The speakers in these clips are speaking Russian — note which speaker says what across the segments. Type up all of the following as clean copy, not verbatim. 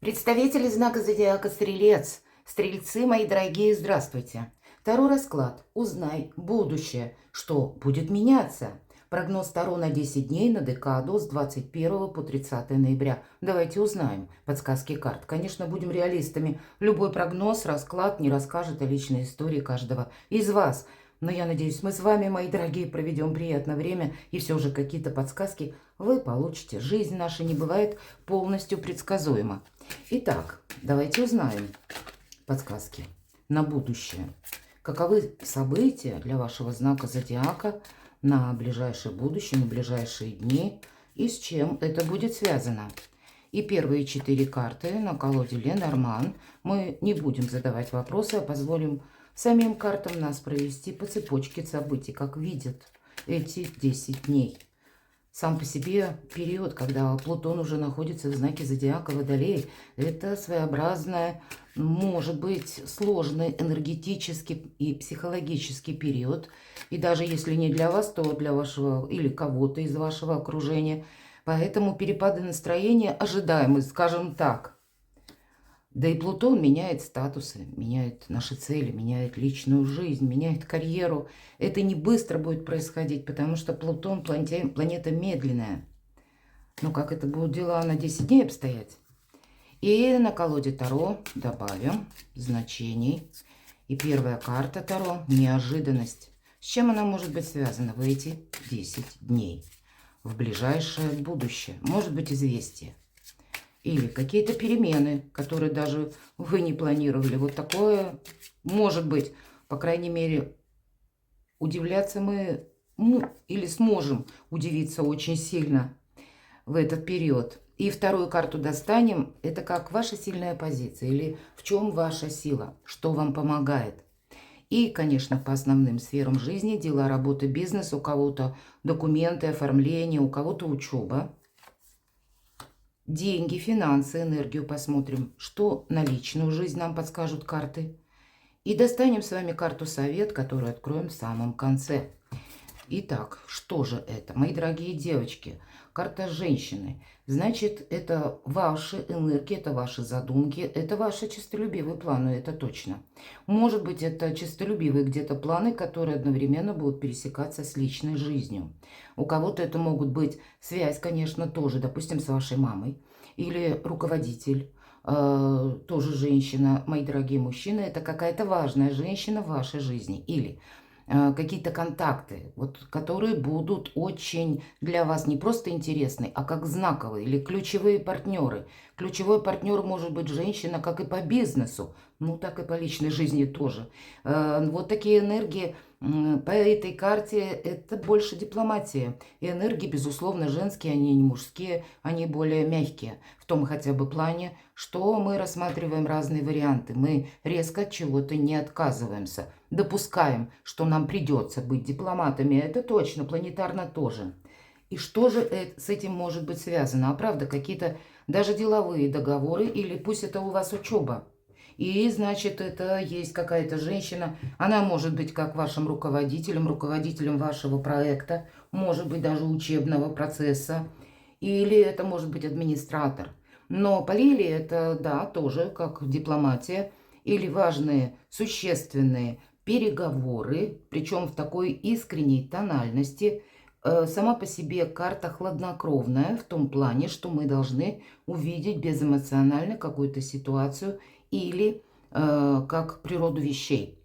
Speaker 1: Представители знака зодиака Стрелец. Стрельцы, мои дорогие, здравствуйте. Второй расклад. Узнай будущее, что будет меняться. Прогноз Таро на 10 дней на декаду с 21 по 30 ноября. Давайте узнаем. Подсказки карт. Конечно, будем реалистами. Любой прогноз, расклад не расскажет о личной истории каждого из вас. Но я надеюсь, мы с вами, мои дорогие, проведем приятное время, и все же какие-то подсказки вы получите. Жизнь наша не бывает полностью предсказуема. Итак, давайте узнаем подсказки на будущее. Каковы события для вашего знака зодиака на ближайшее будущее, на ближайшие дни, и с чем это будет связано? И первые 4 карты на колоде Ленорман. Мы не будем задавать вопросы, а позволим самим картам нас провести по цепочке событий, как видят эти 10 дней. Сам по себе период, когда Плутон уже находится в знаке зодиака Водолей, это своеобразная, может быть, сложный энергетический и психологический период. И даже если не для вас, то для вашего или кого-то из вашего окружения. Поэтому перепады настроения ожидаемы, скажем так. Да и Плутон меняет статусы, меняет наши цели, меняет личную жизнь, меняет карьеру. Это не быстро будет происходить, потому что Плутон планета медленная. Но как это будут дела на 10 дней обстоять? И на колоде Таро добавим значений. И первая карта Таро – неожиданность. С чем она может быть связана в эти 10 дней? В ближайшее будущее. Может быть, известие. Или какие-то перемены, которые даже вы не планировали. Вот такое может быть. По крайней мере, удивляться мы или сможем удивиться очень сильно в этот период. И вторую карту достанем. Это как ваша сильная позиция или в чем ваша сила, что вам помогает. И, конечно, по основным сферам жизни, дела, работы, бизнес, у кого-то документы, оформление, у кого-то учеба. Деньги, финансы, энергию посмотрим, что на личную жизнь нам подскажут карты. И достанем с вами карту совет, которую откроем в самом конце. Итак, что же это? Мои дорогие девочки, карта женщины. Значит, это ваши энергии, это ваши задумки, это ваши честолюбивые планы, это точно. Может быть, это честолюбивые где-то планы, которые одновременно будут пересекаться с личной жизнью. У кого-то это могут быть связь, конечно, тоже, допустим, с вашей мамой. Или руководитель, тоже женщина. Мои дорогие мужчины, это какая-то важная женщина в вашей жизни. Или какие-то контакты, вот, которые будут очень для вас не просто интересны, а как знаковые или ключевые партнеры. Ключевой партнер может быть женщина как и по бизнесу, ну так и по личной жизни тоже. Вот такие энергии по этой карте это больше дипломатия. И энергии, безусловно, женские, они не мужские, они более мягкие. В том хотя бы плане, что мы рассматриваем разные варианты. Мы резко от чего-то не отказываемся. Допускаем, что нам придется быть дипломатами. Это точно, планетарно тоже. И что же с этим может быть связано? А правда, какие-то даже деловые договоры или пусть это у вас учеба. И, значит, это есть какая-то женщина, она может быть как вашим руководителем, руководителем вашего проекта, может быть даже учебного процесса, или это может быть администратор. Но по лилии это, да, тоже как дипломатия или важные, существенные переговоры, причем в такой искренней тональности. Сама по себе карта хладнокровная в том плане, что мы должны увидеть безэмоционально какую-то ситуацию или как природу вещей.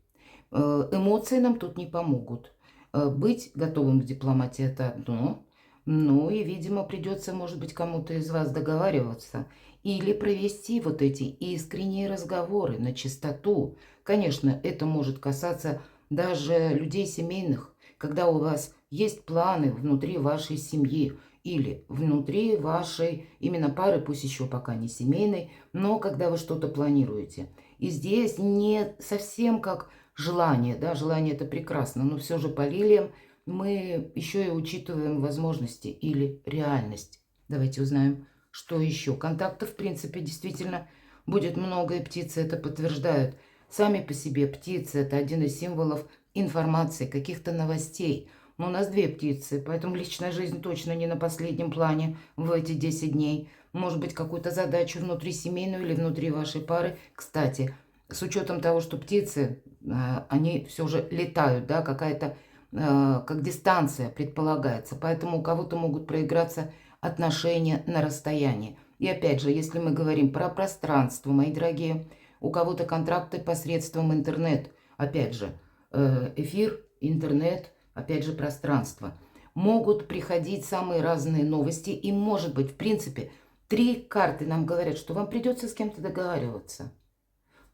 Speaker 1: Эмоции нам тут не помогут. Быть готовым к дипломатии – это одно. Ну и, видимо, придется, может быть, кому-то из вас договариваться или провести вот эти искренние разговоры на чистоту. Конечно, это может касаться даже людей семейных, когда у вас есть планы внутри вашей семьи или внутри вашей именно пары, пусть еще пока не семейной, но когда вы что-то планируете. И здесь не совсем как желание, да, желание это прекрасно, но все же по лилиям мы еще и учитываем возможности или реальность. Давайте узнаем, что еще. Контактов, в принципе, действительно будет много, и птицы это подтверждают. Сами по себе птицы – это один из символов информации, каких-то новостей. Но у нас две птицы, поэтому личная жизнь точно не на последнем плане в эти 10 дней. Может быть, какую-то задачу внутрисемейную или внутри вашей пары. Кстати, с учетом того, что птицы, они все же летают, да, какая-то, как дистанция предполагается. Поэтому у кого-то могут проиграться отношения на расстоянии. И опять же, если мы говорим про пространство, мои дорогие, у кого-то контракты посредством интернет. Опять же, эфир, интернет, опять же, пространство. Могут приходить самые разные новости. И, может быть, в принципе, 3 карты нам говорят, что вам придется с кем-то договариваться.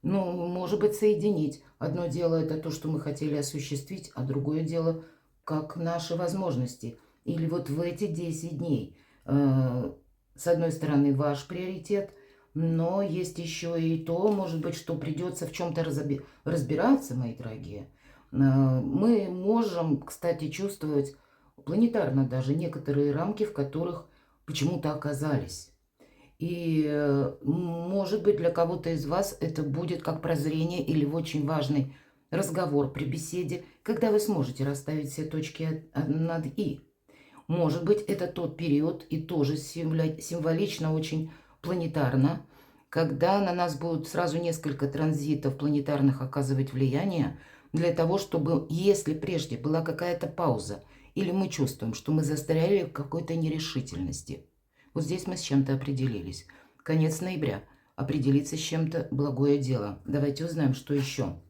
Speaker 1: Ну, может быть, соединить. Одно дело это то, что мы хотели осуществить, а другое дело, как наши возможности. Или вот в эти 10 дней, с одной стороны, ваш приоритет, но есть еще и то, может быть, что придется в чем-то разбираться, мои дорогие. Мы можем, кстати, чувствовать планетарно даже некоторые рамки, в которых почему-то оказались. И, может быть, для кого-то из вас это будет как прозрение или очень важный разговор при беседе, когда вы сможете расставить все точки над «и». Может быть, это тот период и тоже символично, очень планетарно, когда на нас будут сразу несколько транзитов планетарных оказывать влияние для того, чтобы, если прежде была какая-то пауза, или мы чувствуем, что мы застряли в какой-то нерешительности. Вот здесь мы с чем-то определились. Конец ноября. Определиться с чем-то – благое дело. Давайте узнаем, что еще.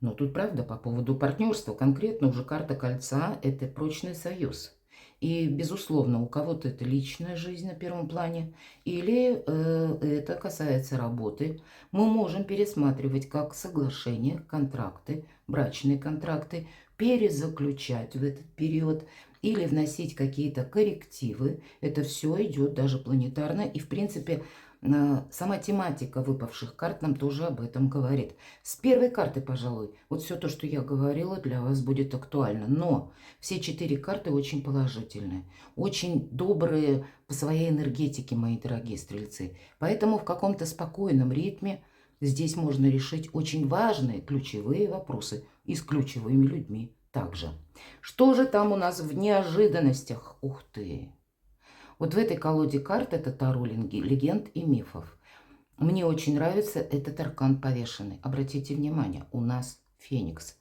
Speaker 1: Но тут правда по поводу партнерства. Конкретно уже карта кольца – это прочный союз. И, безусловно, у кого-то это личная жизнь на первом плане, или это касается работы. Мы можем пересматривать как соглашения, контракты, брачные контракты, перезаключать в этот период или вносить какие-то коррективы. Это все идет даже планетарно. И, в принципе, сама тематика выпавших карт нам тоже об этом говорит. С первой карты, пожалуй, вот все то, что я говорила, для вас будет актуально. Но все 4 карты очень положительные, очень добрые по своей энергетике, мои дорогие стрельцы. Поэтому в каком-то спокойном ритме здесь можно решить очень важные ключевые вопросы и с ключевыми людьми также. Что же там у нас в неожиданностях? Ух ты! Вот в этой колоде карт это Таро легенд и мифов. Мне очень нравится этот аркан повешенный. Обратите внимание, у нас Феникс.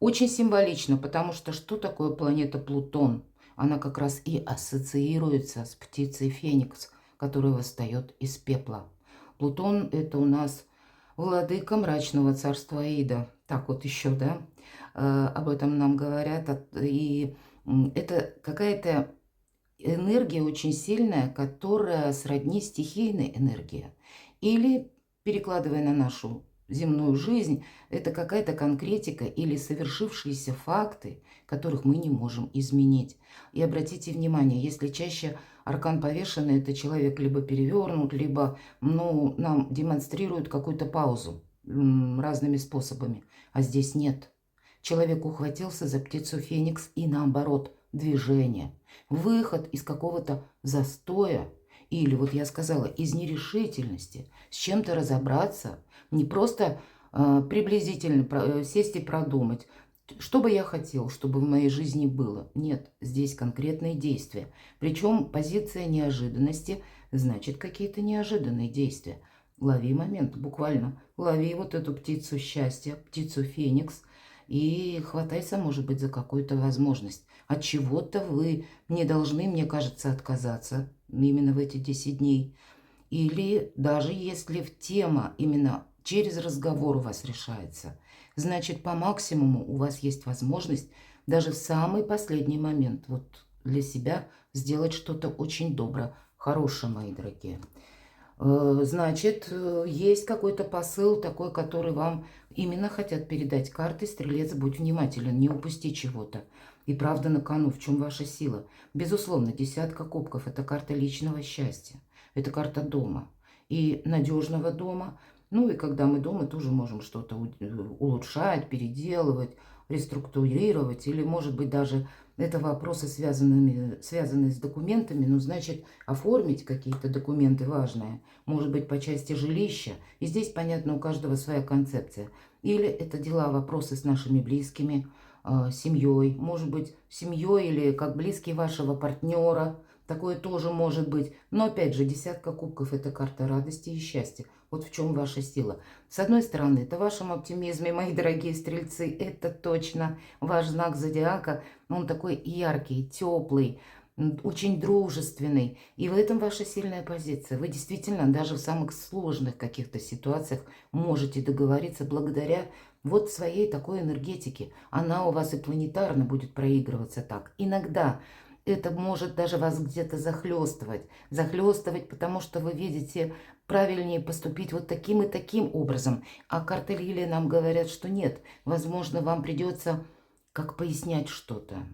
Speaker 1: Очень символично, потому что такое планета Плутон? Она как раз и ассоциируется с птицей Феникс, которая восстает из пепла. Плутон – это у нас владыка мрачного царства Аида. Так вот еще, да, об этом нам говорят. И это какая-то энергия очень сильная, которая сродни стихийной энергии. Или, перекладывая на нашу земную жизнь, это какая-то конкретика или совершившиеся факты, которых мы не можем изменить. И обратите внимание, если чаще аркан повешенный, это человек либо перевернут, либо нам демонстрирует какую-то паузу разными способами. А здесь нет. Человек ухватился за птицу Феникс и наоборот, движение. Выход из какого-то застоя или, вот я сказала, из нерешительности, с чем-то разобраться, не просто приблизительно сесть и продумать, что бы я хотел, чтобы в моей жизни было. Нет, здесь конкретные действия. Причем позиция неожиданности значит какие-то неожиданные действия. Лови момент, буквально. Лови вот эту птицу счастья, птицу Феникс, и хватайся, может быть, за какую-то возможность. От чего-то вы не должны, мне кажется, отказаться именно в эти 10 дней. Или даже если в тема именно через разговор у вас решается, значит, по максимуму у вас есть возможность даже в самый последний момент вот для себя сделать что-то очень доброе, хорошее, мои дорогие. Значит, есть какой-то посыл такой, который вам именно хотят передать карты. Стрелец, будь внимателен, не упусти чего-то. И правда на кону, в чем ваша сила? Безусловно, десятка кубков – это карта личного счастья. Это карта дома. И надежного дома. Ну и когда мы дома, тоже можем что-то улучшать, переделывать, реструктурировать. Или, может быть, даже это вопросы, связанные с документами. Ну, значит, оформить какие-то документы важные. Может быть, по части жилища. И здесь, понятно, у каждого своя концепция. Или это дела, вопросы с нашими близкими, семьей, может быть, семьей или как близкий вашего партнера. Такое тоже может быть. Но опять же, десятка кубков – это карта радости и счастья. Вот в чем ваша сила. С одной стороны, это в вашем оптимизме, мои дорогие стрельцы, это точно ваш знак зодиака. Он такой яркий, теплый, очень дружественный. И в этом ваша сильная позиция. Вы действительно даже в самых сложных каких-то ситуациях можете договориться благодаря вот своей такой энергетике. Она у вас и планетарно будет проигрываться так. Иногда это может даже вас где-то захлестывать. Захлестывать, потому что вы видите правильнее поступить вот таким и таким образом. А карты Лилии нам говорят, что нет. Возможно, вам придется как пояснять что-то.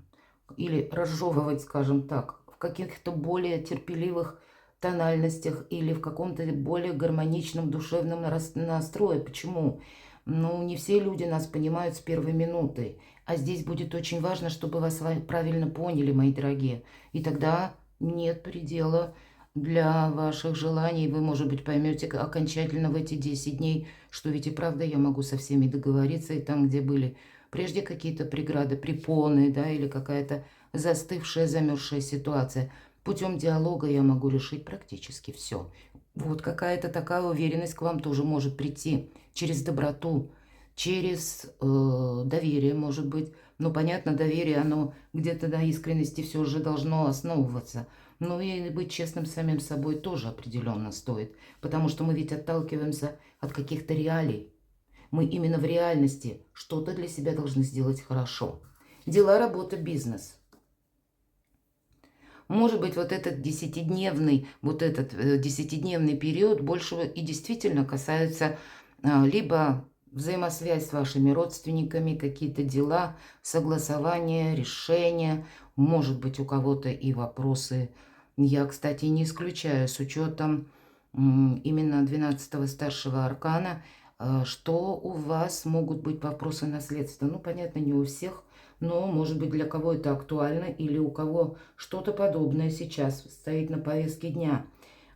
Speaker 1: Или разжевывать, скажем так, в каких-то более терпеливых тональностях или в каком-то более гармоничном душевном настрое. Почему? Ну, не все люди нас понимают с первой минуты. А здесь будет очень важно, чтобы вас правильно поняли, мои дорогие. И тогда нет предела для ваших желаний. Вы, может быть, поймете окончательно в эти 10 дней, что ведь и правда я могу со всеми договориться. И там, где были прежде какие-то преграды, препоны, да, или какая-то застывшая, замерзшая ситуация, путем диалога я могу решить практически все. Вот какая-то такая уверенность к вам тоже может прийти через доброту, через доверие, может быть. Ну, понятно, доверие, оно где-то на искренности все же должно основываться. Но и быть честным с самим собой тоже определенно стоит. Потому что мы ведь отталкиваемся от каких-то реалий. Мы именно в реальности что-то для себя должны сделать хорошо. Дела, работа, бизнес. Может быть, вот этот десятидневный период больше и действительно касается либо взаимосвязь с вашими родственниками, какие-то дела, согласования, решения. Может быть, у кого-то и вопросы. Я, кстати, не исключаю с учетом именно 12-го старшего аркана, что у вас могут быть вопросы наследства. Ну, понятно, не у всех, но, может быть, для кого это актуально или у кого что-то подобное сейчас стоит на повестке дня.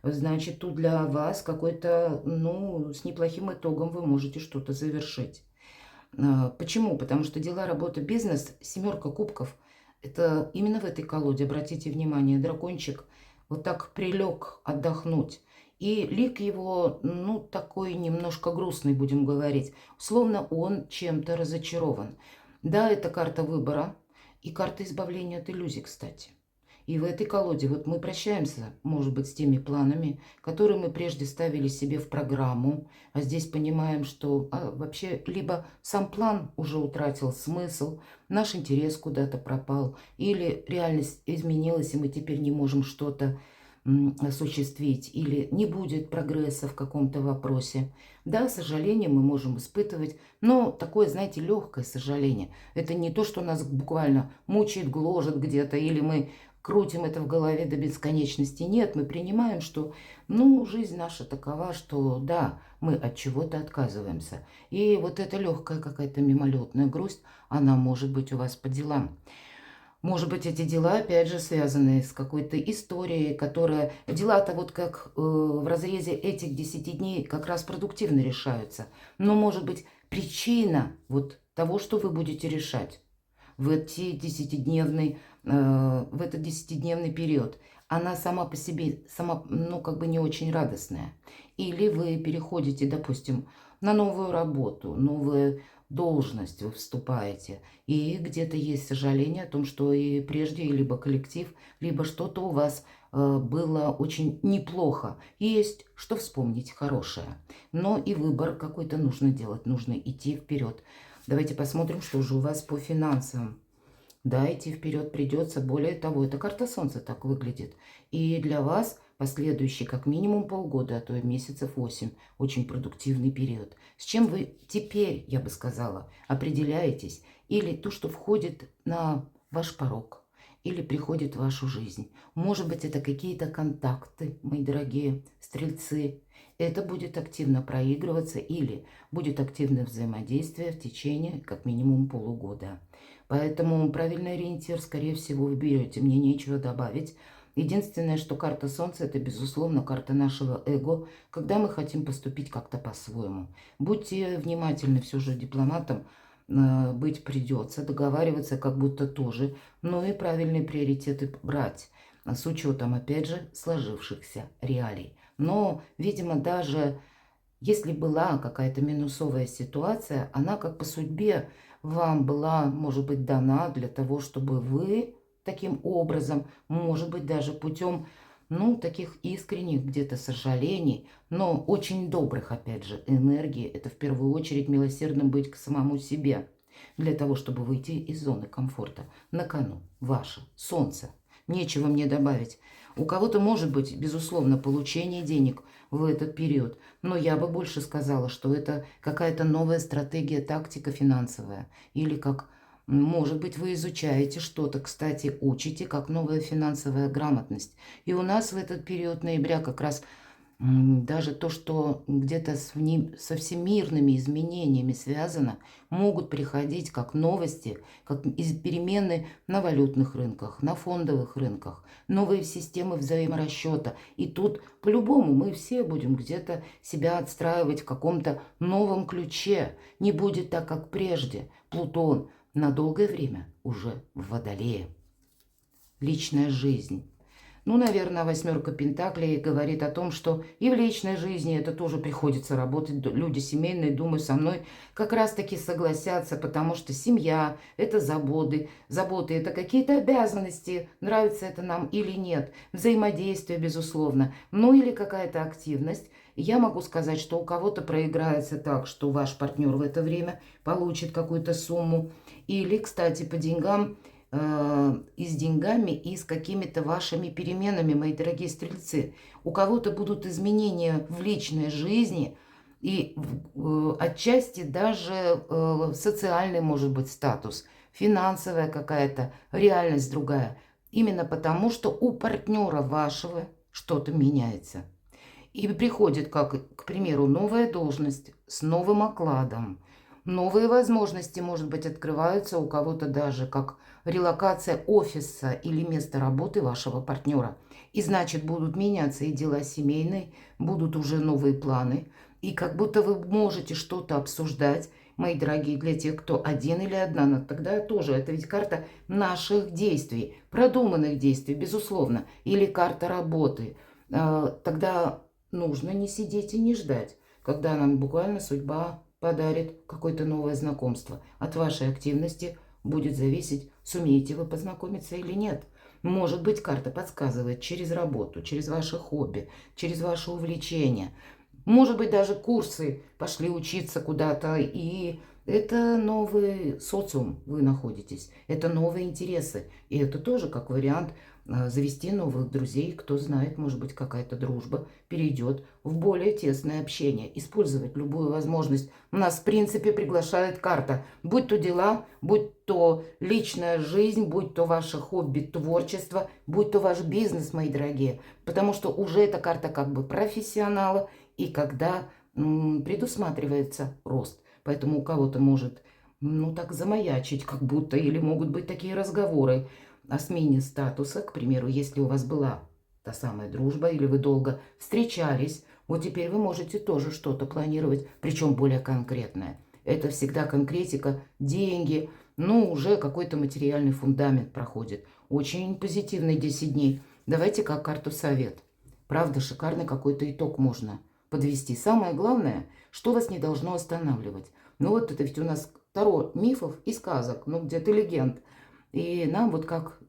Speaker 1: Значит, тут для вас какой-то, ну, с неплохим итогом вы можете что-то завершить. Почему? Потому что дела, работа, бизнес, семерка кубков, это именно в этой колоде, обратите внимание, дракончик вот так прилег отдохнуть. И лик его, ну, такой немножко грустный, будем говорить. Словно он чем-то разочарован. Да, это карта выбора и карта избавления от иллюзий, кстати. И в этой колоде вот мы прощаемся, может быть, с теми планами, которые мы прежде ставили себе в программу, а здесь понимаем, что вообще либо сам план уже утратил смысл, наш интерес куда-то пропал, или реальность изменилась, и мы теперь не можем что-то осуществить, или не будет прогресса в каком-то вопросе. Да, сожаление мы можем испытывать, но такое, знаете, легкое сожаление. Это не то, что нас буквально мучает, гложет где-то, или мы крутим это в голове до бесконечности. Нет, мы принимаем, что, ну, жизнь наша такова, что, да, мы от чего-то отказываемся. И вот эта легкая какая-то мимолетная грусть, она может быть у вас по делам. Может быть, эти дела, опять же, связаны с какой-то историей, которая... Дела-то вот как в разрезе этих 10 дней как раз продуктивно решаются. Но, может быть, причина вот того, что вы будете решать в этот десятидневный период, она сама по себе, ну, как бы не очень радостная. Или вы переходите, допустим, на новую работу, новую должность вы вступаете, и где-то есть сожаление о том, что и прежде либо коллектив, либо что-то у вас было очень неплохо. Есть что вспомнить хорошее. Но и выбор какой-то нужно делать, нужно идти вперед. Давайте посмотрим, что же у вас по финансам. Да, идти вперед придется. Более того, эта карта Солнца так выглядит. И для вас последующий как минимум полгода, а то и месяцев 8. Очень продуктивный период. С чем вы теперь, я бы сказала, определяетесь? Или то, что входит на ваш порог, или приходит в вашу жизнь. Может быть, это какие-то контакты, мои дорогие стрельцы. Это будет активно проигрываться или будет активное взаимодействие в течение как минимум полугода. Поэтому правильный ориентир, скорее всего, вы берете. Мне нечего добавить. Единственное, что карта Солнца – это, безусловно, карта нашего эго, когда мы хотим поступить как-то по-своему. Будьте внимательны все же дипломатам, быть придется, договариваться как будто тоже, но и правильные приоритеты брать, с учетом, опять же, сложившихся реалий. Но, видимо, даже если была какая-то минусовая ситуация, она как по судьбе вам была, может быть, дана для того, чтобы вы таким образом, может быть, даже путем, ну, таких искренних где-то сожалений, но очень добрых, опять же, энергий. Это в первую очередь милосердным быть к самому себе, для того, чтобы выйти из зоны комфорта. На кону ваше солнце. Нечего мне добавить. У кого-то может быть, безусловно, получение денег в этот период, но я бы больше сказала, что это какая-то новая стратегия, тактика финансовая. Или как, может быть, вы изучаете что-то, кстати, учите, как новая финансовая грамотность. И у нас в этот период ноября как раз даже то, что где-то со всемирными изменениями связано, могут приходить как новости, как перемены на валютных рынках, на фондовых рынках, новые системы взаиморасчета. И тут по-любому мы все будем где-то себя отстраивать в каком-то новом ключе. Не будет так, как прежде. Плутон на долгое время уже в Водолее. Личная жизнь. Ну, наверное, восьмерка Пентаклей говорит о том, что и в личной жизни это тоже приходится работать. Люди семейные, думаю, со мной как раз-таки согласятся, потому что семья– это заботы, заботы– это какие-то обязанности, нравится это нам или нет, взаимодействие, безусловно, ну или какая-то активность. Я могу сказать, что у кого-то проиграется так, что ваш партнер в это время получит какую-то сумму. Или, кстати, по деньгам и с деньгами, и с какими-то вашими переменами, мои дорогие стрельцы. У кого-то будут изменения в личной жизни, и отчасти даже социальный, может быть, статус, финансовая какая-то реальность другая. Именно потому, что у партнера вашего что-то меняется. И приходит, как, к примеру, новая должность с новым окладом. Новые возможности, может быть, открываются у кого-то даже как релокация офиса или места работы вашего партнера. И значит, будут меняться и дела семейные, будут уже новые планы. И как будто вы можете что-то обсуждать, мои дорогие, для тех, кто один или одна. Но тогда тоже, это ведь карта наших действий, продуманных действий, безусловно. Или карта работы. Тогда нужно не сидеть и не ждать, когда нам буквально судьба подарит какое-то новое знакомство. От вашей активности будет зависеть, сумеете вы познакомиться или нет. Может быть, карта подсказывает через работу, через ваше хобби, через ваше увлечение. Может быть, даже курсы пошли учиться куда-то, и это новый социум вы находитесь, это новые интересы. И это тоже как вариант завести новых друзей, кто знает, может быть, какая-то дружба перейдет в более тесное общение, использовать любую возможность. Нас, в принципе, приглашает карта, будь то дела, будь то личная жизнь, будь то ваше хобби, творчество, будь то ваш бизнес, мои дорогие, потому что уже эта карта как бы профессионала, и когда предусматривается рост. Поэтому у кого-то может, ну, так замаячить как будто, или могут быть такие разговоры о смене статуса, к примеру, если у вас была та самая дружба, или вы долго встречались, вот теперь вы можете тоже что-то планировать, причем более конкретное. Это всегда конкретика, деньги, ну, уже какой-то материальный фундамент проходит. Очень позитивный 10 дней. Давайте как карту совет. Правда, шикарный какой-то итог можно подвести. Самое главное, что вас не должно останавливать. Ну, вот это ведь у нас Таро мифов и сказок, ну, где-то легенд. И нам вот как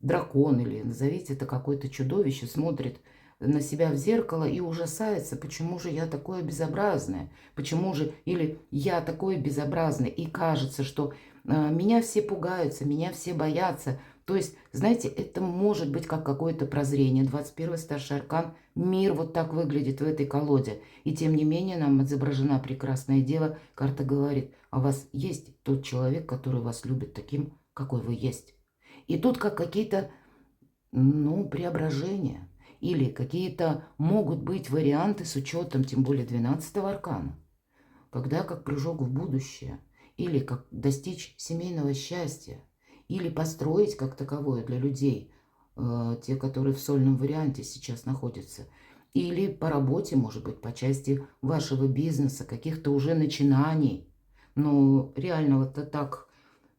Speaker 1: дракон, или назовите это какое-то чудовище, смотрит на себя в зеркало и ужасается, почему же я такое безобразное, почему же, или я такой безобразный, и кажется, что меня все пугаются, меня все боятся. То есть, знаете, это может быть как какое-то прозрение. 21-й старший аркан, мир вот так выглядит в этой колоде. И тем не менее нам изображена прекрасная дева. Карта говорит, а у вас есть тот человек, который вас любит таким, какой вы есть. И тут как какие-то, ну, преображения. Или какие-то могут быть варианты с учетом, тем более 12-го аркана. Когда как прыжок в будущее. Или как достичь семейного счастья. Или построить как таковое для людей, те, которые в сольном варианте сейчас находятся. Или по работе, может быть, по части вашего бизнеса, каких-то уже начинаний. Но реально вот так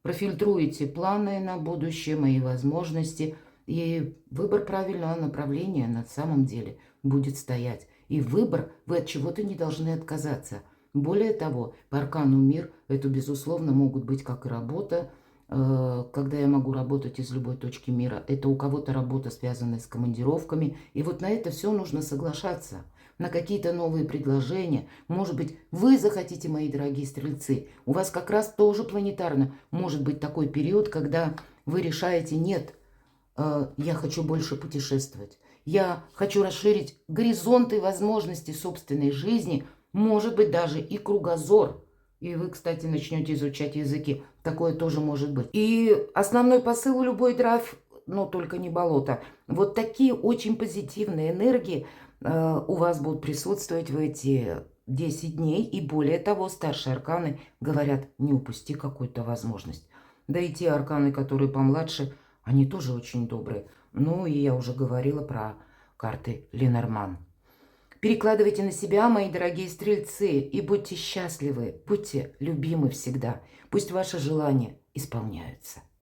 Speaker 1: профильтруете планы на будущее, мои возможности, и выбор правильного направления на самом деле будет стоять. И выбор, вы от чего-то не должны отказаться. Более того, по аркану мир, это, безусловно, могут быть как и работа, когда я могу работать из любой точки мира. Это у кого-то работа, связанная с командировками. И вот на это все нужно соглашаться. На какие-то новые предложения. Может быть, вы захотите, мои дорогие стрельцы. У вас как раз тоже планетарно может быть такой период, когда вы решаете: нет, я хочу больше путешествовать. Я хочу расширить горизонты и возможности собственной жизни, может быть, даже и кругозор. И вы, кстати, начнете изучать языки. Такое тоже может быть. И основной посыл: любой драйв, но только не болото. Вот такие очень позитивные энергии у вас будут присутствовать в эти 10 дней. И более того, старшие арканы говорят: не упусти какую-то возможность. Да и те арканы, которые помладше, они тоже очень добрые. Ну и я уже говорила про карты Ленорман. Перекладывайте на себя, мои дорогие стрельцы, и будьте счастливы, будьте любимы всегда. Пусть ваши желания исполняются.